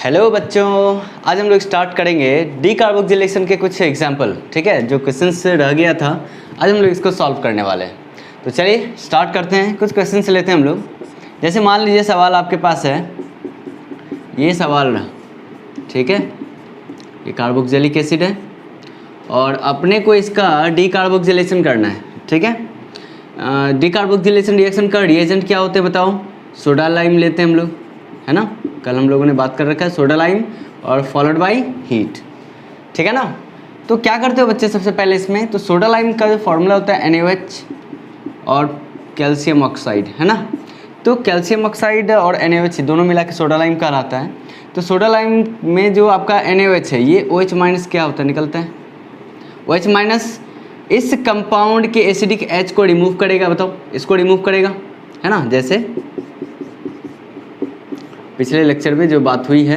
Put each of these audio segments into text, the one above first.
Hello बच्चों, आज हम लोग स्टार्ट करेंगे डीकार्बोक्सिलेशन के कुछ एग्जाम्पल। ठीक है, जो क्वेश्चन रह गया था आज हम लोग इसको सॉल्व करने वाले हैं। तो चलिए स्टार्ट करते हैं। कुछ क्वेश्चन से लेते हैं हम लोग। जैसे मान लीजिए सवाल आपके पास है, ये सवाल रहा। ठीक है, ये कार्बोक्सिलिक एसिड है और अपने को इसका डीकार्बोक्सिलेशन करना है। ठीक है, डीकार्बोक्सिलेशन रिएक्शन का रिएजेंट क्या होते हैं बताओ? सोडा लाइम लेते हैं हम लोग, है ना। कल हम लोगों ने बात कर रखा है सोडा लाइम और फॉलोड बाय हीट। ठीक है ना। तो क्या करते हो बच्चे सबसे पहले इसमें, तो सोडा लाइम का जो फॉर्मूला होता है NaOH और कैल्शियम ऑक्साइड, है ना। तो कैल्शियम ऑक्साइड और NaOH दोनों मिला के सोडा लाइम कहलाता है। तो सोडा लाइम में जो आपका NaOH है ये OH माइनस क्या होता है, निकलता है। OH माइनस इस कंपाउंड के एसिडिक H को रिमूव करेगा। बताओ, इसको रिमूव करेगा, है ना। जैसे पिछले लेक्चर में जो बात हुई है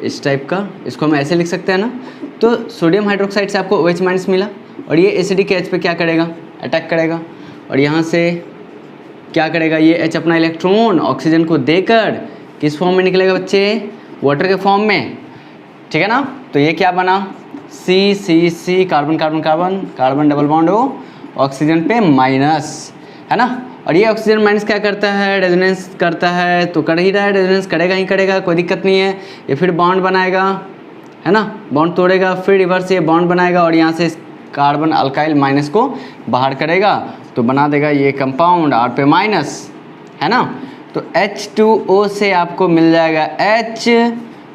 इस टाइप का, इसको हम ऐसे लिख सकते हैं ना। तो सोडियम हाइड्रोक्साइड से आपको OH माइनस मिला और ये एसिडिक H पे क्या करेगा, अटैक करेगा। और यहाँ से क्या करेगा, ये H अपना इलेक्ट्रॉन ऑक्सीजन को देकर किस फॉर्म में निकलेगा बच्चे, वाटर के फॉर्म में। ठीक है ना। तो ये क्या बना, C carbon carbon carbon carbon double bond हो, ऑक्सीजन पे माइनस, है ना। और ये ऑक्सीजन माइनस क्या करता है, रेजोनेंस करता है। तो कर ही रहा है, रेजोनेंस करेगा ही करेगा, कोई दिक्कत नहीं है। ये फिर बॉन्ड बनाएगा, है ना, बॉन्ड तोड़ेगा, फिर रिवर्स ये बॉन्ड बनाएगा और यहाँ से कार्बन अल्काइल माइनस को बाहर करेगा तो बना देगा ये कंपाउंड R पे माइनस, है ना। तो H2O से आपको मिल जाएगा H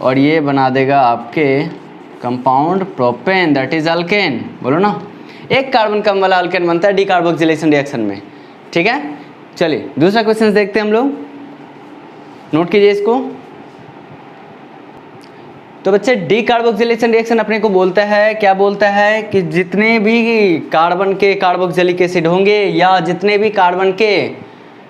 और ये बना देगा आपके compound propane, that is alkane. बोलो ना, एक कार्बन कम वाला अल्केन बनता है डीकार्बोक्सिलेशन रिएक्शन में। ठीक है, चलिए दूसरा क्वेश्चन देखते हैं हम लोग, नोट कीजिए इसको। तो बच्चे डीकार्बोक्सिलेशन रिएक्शन अपने को बोलता है, क्या बोलता है कि जितने भी कार्बन के कार्बोक्सिलिक एसिड होंगे या जितने भी कार्बन के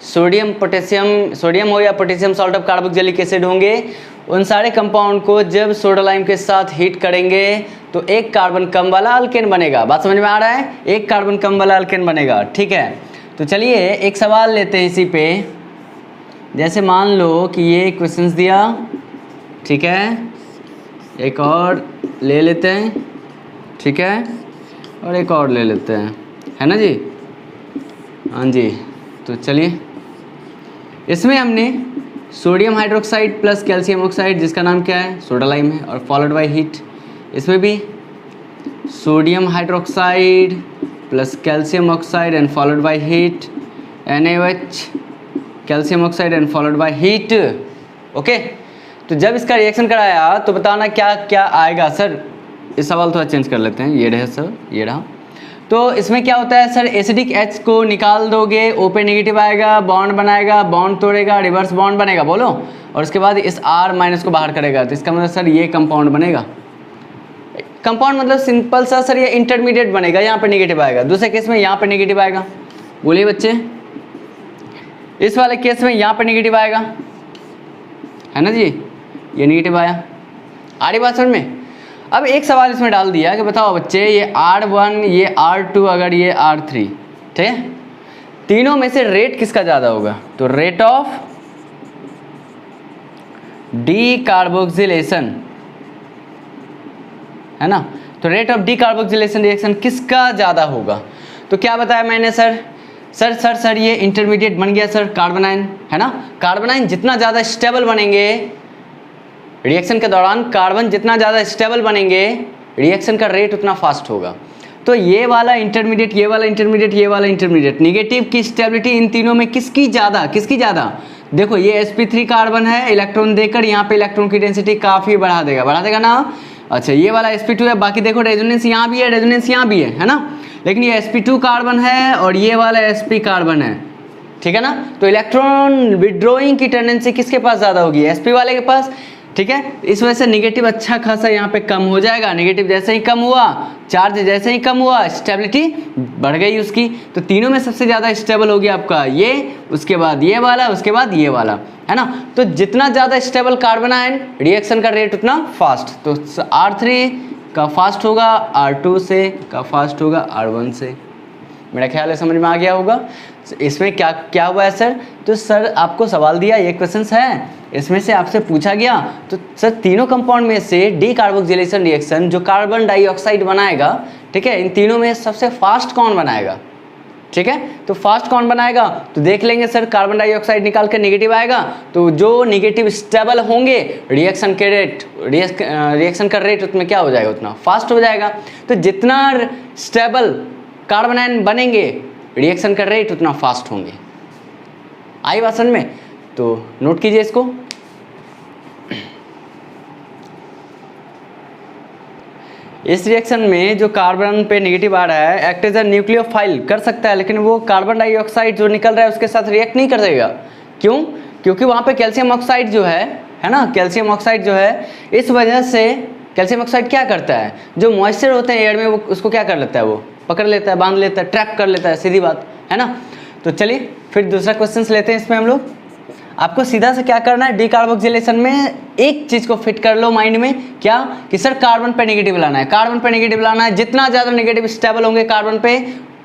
सोडियम हो या potassium salt of carboxylic acid होंगे, उन सारे कंपाउंड को जब सोडा लाइम के साथ हीट करेंगे तो एक कार्बन कम वाला अल्केन बनेगा। बात समझ में आ रहा है, एक कार्बन कम वाला अल्केन बनेगा। ठीक है, तो चलिए एक सवाल लेते हैं इसी पे। जैसे मान लो कि ये क्वेश्चंस दिया, ठीक है, एक और ले लेते हैं, ठीक है, और एक और ले लेते हैं, है ना जी। हाँ जी, तो चलिए इसमें हमने sodium hydroxide plus calcium oxide, जिसका नाम क्या है, सोडा लाइम है, और फॉलोड बाय हीट। इसमें भी sodium hydroxide plus calcium oxide and followed by heat, NaOH calcium oxide and followed by heat. Okay, तो जब इसका रिएक्शन कराया तो बताना क्या क्या आएगा। सर इस सवाल थोड़ा चेंज कर लेते हैं, ये रहे सर, ये रहा। तो इसमें क्या होता है सर, एसिडिक H को निकाल दोगे, O पे नेगेटिव आएगा, बॉन्ड बनाएगा, बॉन्ड तोड़ेगा, रिवर्स बॉन्ड बनेगा, बोलो, और उसके बाद इस R माइनस को बाहर करेगा। तो इसका मतलब सर ये कंपाउंड बनेगा। कंपाउंड मतलब सिंपल सा सर ये इंटरमीडिएट बनेगा, यहाँ पे नेगेटिव आएगा। दूसरे केस में यहाँ पे नेगेटिव आएगा, बोलिए बच्चे। इस वाले केस में यहाँ पे नेगेटिव आएगा, है ना जी, ये नेगेटिव आया। आ रही बात समझ में। अब एक सवाल इसमें डाल दिया कि बताओ बच्चे, ये R1, ये R2, अगर ये R3, ठीक है, तीनों में से रेट किसका ज़्यादा होगा। तो रेट ऑफ डीकार्बोक्सिलेशन, है ना। तो रेट ऑफ डीकार्बोक्सिलेशन रिएक्शन किसका ज़्यादा होगा। तो क्या बताया मैंने सर, सर ये इंटरमीडिएट बन गया सर, कार्बोनाइन, है ना। कार्बोनाइन जितना ज़्यादा स्टेबल बनेंगे रिएक्शन के दौरान, कार्बन जितना ज़्यादा स्टेबल बनेंगे रिएक्शन का रेट उतना फास्ट होगा। तो ये वाला इंटरमीडिएट, ये वाला इंटरमीडिएट, ये वाला इंटरमीडिएट, निगेटिव की स्टेबिलिटी इन तीनों में किसकी ज़्यादा, किसकी ज़्यादा। देखो ये sp3 कार्बन है, इलेक्ट्रॉन देकर यहाँ पे इलेक्ट्रॉन की डेंसिटी काफ़ी बढ़ा देगा ना। अच्छा, ये वाला sp2 है, बाकी देखो रेजोनेंस यहाँ भी है, रेजोनेंस यहाँ भी है ना। लेकिन ये sp2 कार्बन है और ये वाला sp कार्बन है, ठीक है ना। तो इलेक्ट्रॉन विड्रॉइंग की टेंडेंसी किसके पास ज़्यादा होगी, sp वाले के पास। ठीक है, इस वजह से नेगेटिव अच्छा खासा यहाँ पे कम हो जाएगा। नेगेटिव जैसे ही कम हुआ, चार्ज जैसे ही कम हुआ, स्टेबिलिटी बढ़ गई उसकी। तो तीनों में सबसे ज़्यादा स्टेबल हो गया आपका ये, उसके बाद ये वाला, उसके बाद ये वाला, है ना। तो जितना ज़्यादा स्टेबल कार्बन आयन, रिएक्शन का रेट उतना फास्ट। तो R3 का फास्ट होगा R2 से, का फास्ट होगा R1 से। मेरा ख्याल है समझ में आ गया होगा। इसमें क्या क्या हुआ है सर, तो सर आपको सवाल दिया, ये क्वेश्चन है, इसमें से आपसे पूछा गया तो सर तीनों कंपाउंड में से डीकार्बोक्सिलेशन रिएक्शन जो कार्बन डाइऑक्साइड बनाएगा, ठीक है, इन तीनों में सबसे फास्ट कौन बनाएगा, ठीक है, तो फास्ट कौन बनाएगा, तो देख लेंगे सर, कार्बन डाइऑक्साइड निकाल के नेगेटिव आएगा, तो जो नेगेटिव स्टेबल होंगे रिएक्शन के रेट, रिएक्शन का रेट उसमें क्या हो जाएगा, उतना फास्ट हो जाएगा। तो जितना स्टेबल कार्बन आयन बनेंगे रिएक्शन का रेट उतना फास्ट होंगे। आई बात समझ में, तो नोट कीजिए इसको। इस रिएक्शन में जो कार्बन पे नेगेटिव आ रहा है एक्ट एज अ न्यूक्लियोफाइल कर सकता है, लेकिन वो कार्बन डाइऑक्साइड जो निकल रहा है उसके साथ रिएक्ट नहीं कर देगा। क्यों? क्योंकि वहाँ पे कैल्शियम ऑक्साइड जो है ना, कैल्शियम ऑक्साइड जो है, इस वजह से कैल्शियम ऑक्साइड क्या करता है, जो मॉइस्चर होते हैं एयर में वो उसको क्या कर लेता है, वो पकड़ लेता है, बांध लेता है, ट्रैप कर लेता है, सीधी बात है ना। तो चलिए फिर दूसरा क्वेश्चन लेते हैं। इसमें हम लोग आपको सीधा से क्या करना है, डीकार्बोक्सिलेशन में एक चीज को फिट कर लो माइंड में, क्या कि सर कार्बन पे नेगेटिव लाना है, कार्बन पे नेगेटिव लाना है, जितना ज्यादा नेगेटिव स्टेबल होंगे कार्बन पे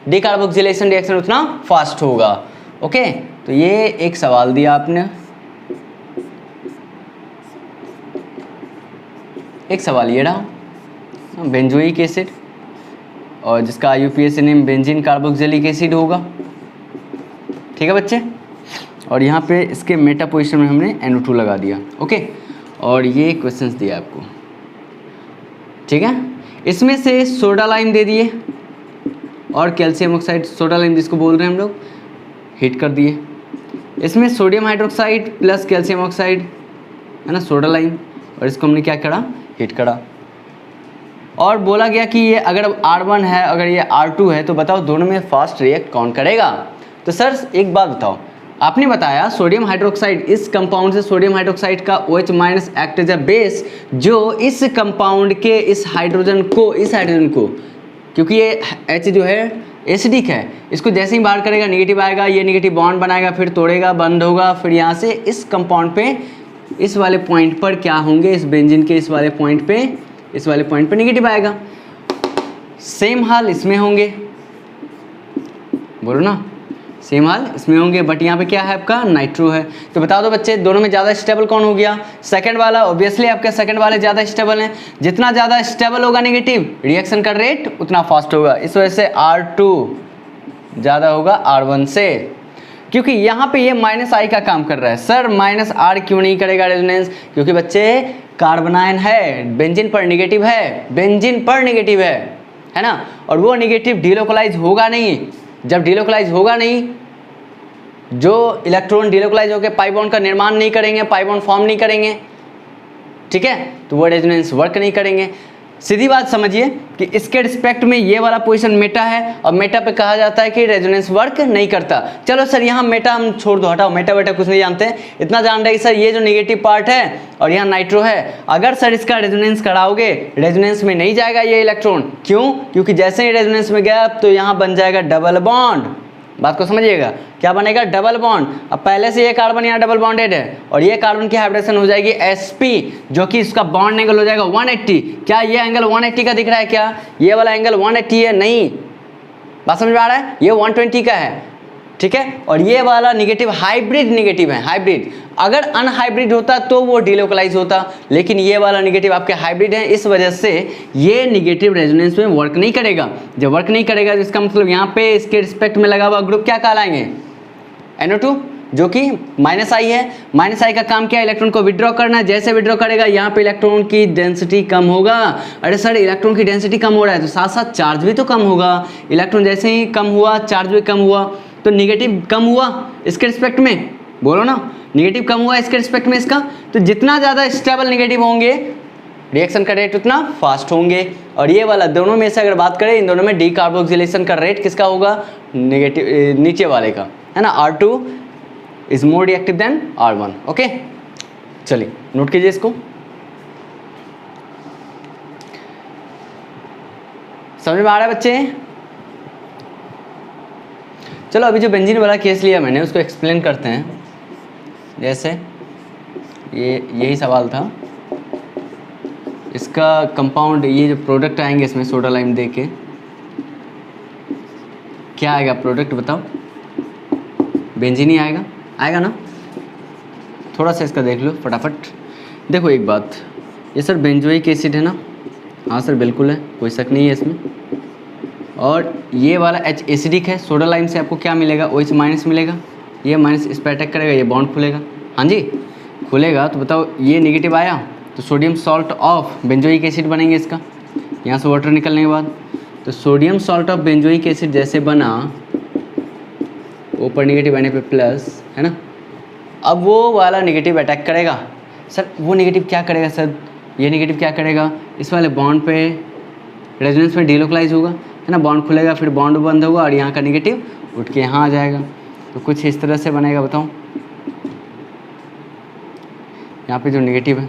डीकार्बोक्सिलेशन रिएक्शन उतना फास्ट होगा। ओके, तो ये एक सवाल दिया आपने, एक सवाल ये रहा बेंजोइक एसिड, और जिसका IUPAC name benzene carboxylic acid होगा, ठीक है बच्चे। और यहाँ पे इसके मेटा पोजीशन में हमने NO2 लगा दिया। ओके, और ये क्वेश्चंस दिया आपको, ठीक है। इसमें से सोडा लाइम दे दिए और कैल्शियम ऑक्साइड, सोडा लाइम जिसको बोल रहे हैं हम लोग, हीट कर दिए। इसमें sodium hydroxide plus calcium oxide है ना, सोडा लाइम, और इसको हमने क्या करा, हीट करा। और बोला गया कि ये अगर R1 है, अगर ये R2 है, तो बताओ दोनों में फास्ट रिएक्ट कौन करेगा। तो सर एक बात बताओ, आपने बताया सोडियम हाइड्रोक्साइड, इस कंपाउंड से सोडियम हाइड्रोक्साइड का OH- act as a base, जो इस कंपाउंड के इस हाइड्रोजन को, क्योंकि ये H जो है एसिडिक है, इसको जैसे ही बाहर करेगा नेगेटिव आएगा, ये नेगेटिव बॉन्ड बनाएगा, फिर तोड़ेगा, बंद होगा, फिर यहाँ से इस कंपाउंड पे इस वाले पॉइंट पर क्या होंगे, इस बेंजीन के इस वाले पॉइंट पे नेगेटिव आएगा। सेम हाल इसमें होंगे, बोलो ना, सेम हाल इसमें होंगे, बट यहाँ पे क्या है आपका, नाइट्रो है। तो बता दो बच्चे, दोनों में ज़्यादा स्टेबल कौन हो गया, सेकंड वाला। ऑब्वियसली आपके सेकंड वाले ज़्यादा स्टेबल हैं, जितना ज़्यादा स्टेबल होगा नेगेटिव, रिएक्शन का रेट उतना फास्ट होगा। इस वजह से R2 ज़्यादा होगा R1 से, क्योंकि यहाँ पे ये -I का काम कर रहा है। सर -R क्यों नहीं करेगा रेजोनेंस, क्योंकि बच्चे कार्बन आयन है, बेंजीन पर नेगेटिव है ना, और वो नेगेटिव डिलोकलाइज होगा नहीं। जब डिलोकलाइज होगा नहीं, जो इलेक्ट्रॉन डिलोकलाइज होकर पाई बॉन्ड का निर्माण नहीं करेंगे, पाई बॉन्ड फॉर्म नहीं करेंगे, ठीक है, तो वो रेजोनेंस वर्क नहीं करेंगे। सीधी बात समझिए कि इसके रिस्पेक्ट में ये वाला पोजीशन मेटा है, और मेटा पे कहा जाता है कि रेजोनेंस वर्क नहीं करता। चलो सर यहाँ मेटा हम छोड़ दो, हटाओ, मेटा वेटा कुछ नहीं जानते हैं, इतना जान रहे कि सर ये जो नेगेटिव पार्ट है और यहाँ नाइट्रो है, अगर सर इसका रेजोनेंस कराओगे, रेजोनेंस में नहीं जाएगा ये इलेक्ट्रॉन। क्यों? क्योंकि जैसे ही रेजोनेंस में गया तो यहाँ बन जाएगा डबल बॉन्ड। बात को समझिएगा, क्या बनेगा, डबल बॉन्ड। अब पहले से ये कार्बन यहाँ डबल बॉन्डेड है, और ये कार्बन की हाइब्रिडेशन हो जाएगी sp, जो कि इसका बॉन्ड एंगल हो जाएगा 180। क्या ये एंगल 180 का दिख रहा है, क्या ये वाला एंगल 180 है? नहीं, बात समझ में आ रहा है, ये 120 का है, ठीक है। और ये वाला निगेटिव हाइब्रिड नेगेटिव है, हाइब्रिड। अगर अनहाइब्रिड होता तो वो डिलोकलाइज होता, लेकिन ये वाला नेगेटिव आपके हाइब्रिड है, इस वजह से ये नेगेटिव रेजोनेंस में वर्क नहीं करेगा। जब वर्क नहीं करेगा तो इसका मतलब यहाँ पे इसके रिस्पेक्ट में लगा हुआ ग्रुप क्या कहलाएंगे, NO2, जो कि -I है। -I का काम क्या है, इलेक्ट्रॉन को विड्रॉ करना है। जैसे विड्रॉ करेगा यहाँ पे इलेक्ट्रॉन की डेंसिटी कम होगा। अरे सर इलेक्ट्रॉन की डेंसिटी कम हो रहा है तो साथ साथ चार्ज भी तो कम होगा। इलेक्ट्रॉन जैसे ही कम हुआ चार्ज भी कम हुआ, तो निगेटिव कम हुआ इसके रिस्पेक्ट में, बोलो ना, निगेटिव कम हुआ इसके रिस्पेक्ट में इसका। तो जितना ज़्यादा स्टेबल निगेटिव होंगे रिएक्शन का रेट उतना फास्ट होंगे। और ये वाला दोनों में से अगर बात करें, इन दोनों में डीकार्बोक्सिलेशन का रेट किसका होगा, नेगेटिव, नीचे वाले का है ना, R2 is more reactive than R1। Okay, चलिए नोट कीजिए इसको। समझ में आ रहा है बच्चे? चलो अभी जो बेंजीन वाला केस लिया मैंने उसको एक्सप्लेन करते हैं। जैसे यही सवाल था, इसका कंपाउंड, ये जो प्रोडक्ट आएंगे इसमें सोडा लाइम दे के क्या आएगा प्रोडक्ट बताओ, बेंजीन ही आएगा, आएगा ना। थोड़ा सा इसका देख लो फटाफट। देखो एक बात, ये सर बेंजोइक एसिड है ना, हाँ सर बिल्कुल है, कोई शक नहीं है इसमें। और ये वाला H एसिडिक है, सोडा लाइम से आपको क्या मिलेगा, OH माइनस मिलेगा, ये माइनस इस पर अटैक करेगा, ये बॉन्ड खुलेगा, हाँ जी खुलेगा। तो बताओ ये नेगेटिव आया तो sodium salt of benzoic acid बनेंगे इसका, यहाँ से वाटर निकलने के बाद। तो sodium salt of benzoic acid जैसे बना, ऊपर नेगेटिव आने पे प्लस है ना, अब वो वाला नेगेटिव अटैक करेगा। सर वो नेगेटिव क्या करेगा सर, ये नेगेटिव क्या करेगा, इस वाले बॉन्ड पे रेजोनेंस में डिलोकलाइज होगा है ना, बॉन्ड खुलेगा, फिर बॉन्ड बंद होगा और यहाँ का नेगेटिव उठ के यहाँ आ जाएगा। तो कुछ इस तरह से बनेगा, बताओ यहाँ पे जो नेगेटिव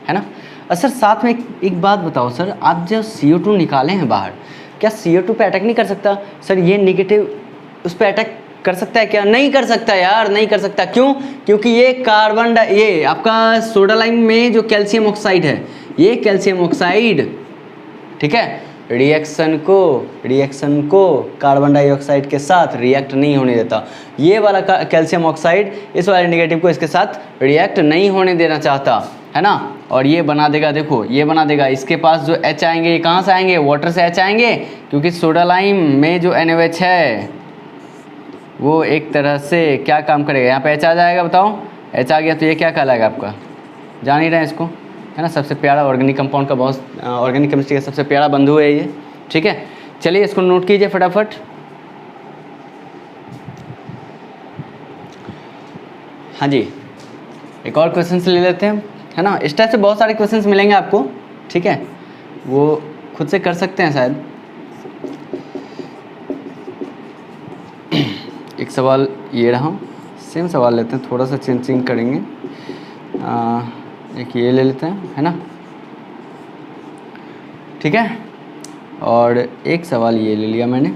है ना। और सर साथ में एक बात बताओ सर, आप जब CO2 निकाले हैं बाहर, क्या CO2 पे अटैक नहीं कर सकता सर, ये नेगेटिव उस पर अटैक कर सकता है क्या, नहीं कर सकता यार, नहीं कर सकता। क्यों, क्योंकि ये कार्बन ये आपका सोडा लाइम में जो कैल्शियम ऑक्साइड है, ये कैल्शियम ऑक्साइड ठीक है, रिएक्शन को कार्बन डाइऑक्साइड के साथ रिएक्ट नहीं होने देता। ये वाला कैल्शियम ऑक्साइड इस वाले नेगेटिव को इसके साथ रिएक्ट नहीं होने देना चाहता है ना, और ये बना देगा, देखो ये बना देगा। इसके पास जो H आएंगे ये कहाँ से आएंगे, वाटर से H आएंगे, क्योंकि सोडा लाइम में जो NaOH है वो एक तरह से क्या काम करेगा, यहाँ पे H आ जाएगा, बताओ H आ गया तो ये क्या कहलाएगा आपका, जान ही रहे हैं इसको है ना, सबसे प्यारा ऑर्गेनिक कंपाउंड का, बहुत ऑर्गेनिक केमिस्ट्री का सबसे प्यारा बंधु है ये, ठीक है। चलिए इसको नोट कीजिए फटाफट। हाँ जी, एक और क्वेश्चन ले लेते हैं है ना, इस टाइप से बहुत सारे क्वेश्चंस मिलेंगे आपको, ठीक है, वो खुद से कर सकते हैं शायद। एक सवाल ये रहा, सेम सवाल लेते हैं, थोड़ा सा चेंजिंग करेंगे। एक ये ले लेते हैं है ना, ठीक है, और एक सवाल ये ले लिया मैंने,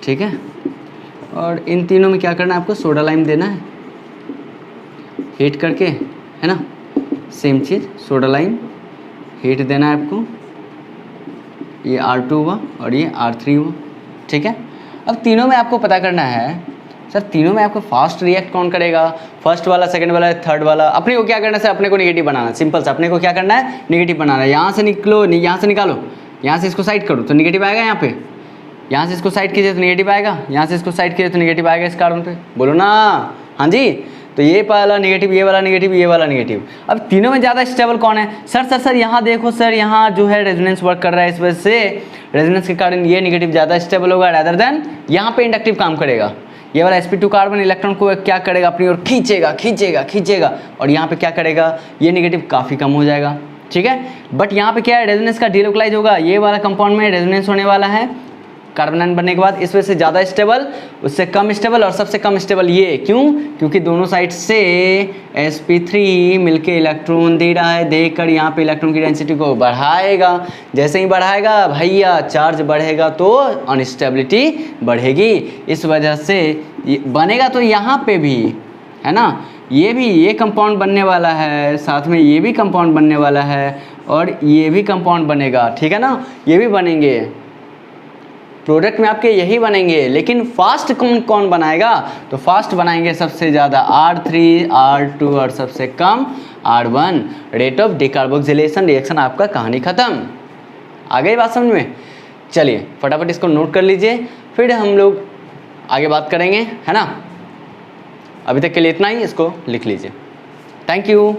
ठीक है। और इन तीनों में क्या करना है आपको, सोडा लाइम देना है हीट करके है ना, सेम चीज़ सोडा लाइम हीट देना है आपको, ये R2 हुआ और ये R3 हुआ, ठीक है। अब तीनों में आपको पता करना है सर, तीनों में आपको फास्ट रिएक्ट कौन करेगा, फर्स्ट वाला, सेकंड वाला, थर्ड वाला। अपने को क्या करना है सर, अपने को नेगेटिव बनाना, सिंपल सा, अपने को क्या करना है, नेगेटिव बनाना है। यहाँ से निकलो, यहाँ से निकालो, यहाँ से इसको साइड करो तो नेगेटिव आएगा, यहाँ पे यहाँ से इसको साइड कीजिए तो नेगेटिव आएगा, यहाँ से इसको साइड कीजिए तो नेगेटिव आएगा इस कार्बन पे, बोलो ना हाँ जी। तो ये वाला नेगेटिव, ये वाला नेगेटिव, ये वाला नेगेटिव। अब तीनों में ज़्यादा स्टेबल कौन है सर, यहाँ देखो सर, यहाँ जो है रेजोनेंस वर्क कर रहा है, इस वजह से रेजोनेंस के कारण ये नेगेटिव ज़्यादा स्टेबल होगा रैदर देन यहाँ पे इंडक्टिव काम करेगा। ये वाला sp2 कार्बन इलेक्ट्रॉन को क्या करेगा, अपनी ओर खींचेगा और यहाँ पे क्या करेगा, ये नेगेटिव काफ़ी कम हो जाएगा, ठीक है। बट यहाँ पे क्या है, रेजोनेंस का डिलोकलाइज होगा, ये वाला कंपाउंड में रेजोनेंस होने वाला है कार्बन आयन बनने के बाद, इस वजह से ज़्यादा स्टेबल, उससे कम स्टेबल और सबसे कम स्टेबल ये, क्यों, क्योंकि दोनों साइड से sp3 मिलके इलेक्ट्रॉन दे रहा है, देकर यहाँ पे इलेक्ट्रॉन की डेंसिटी को बढ़ाएगा। जैसे ही बढ़ाएगा भैया चार्ज बढ़ेगा तो अनस्टेबिलिटी बढ़ेगी, इस वजह से बनेगा तो यहाँ पे भी है ना, ये कंपाउंड बनने वाला है, साथ में ये भी कंपाउंड बनने वाला है और ये भी कंपाउंड बनेगा, ठीक है ना, ये भी बनेंगे, प्रोडक्ट में आपके यही बनेंगे। लेकिन फास्ट कौन बनाएगा, तो फास्ट बनाएंगे सबसे ज़्यादा R3, R2 और सबसे कम R1। Rate of decarboxylation reaction, आपका कहानी ख़त्म। आ गई बात समझ में। चलिए फटाफट इसको नोट कर लीजिए, फिर हम लोग आगे बात करेंगे है ना। अभी तक के लिए इतना ही, इसको लिख लीजिए। Thank you.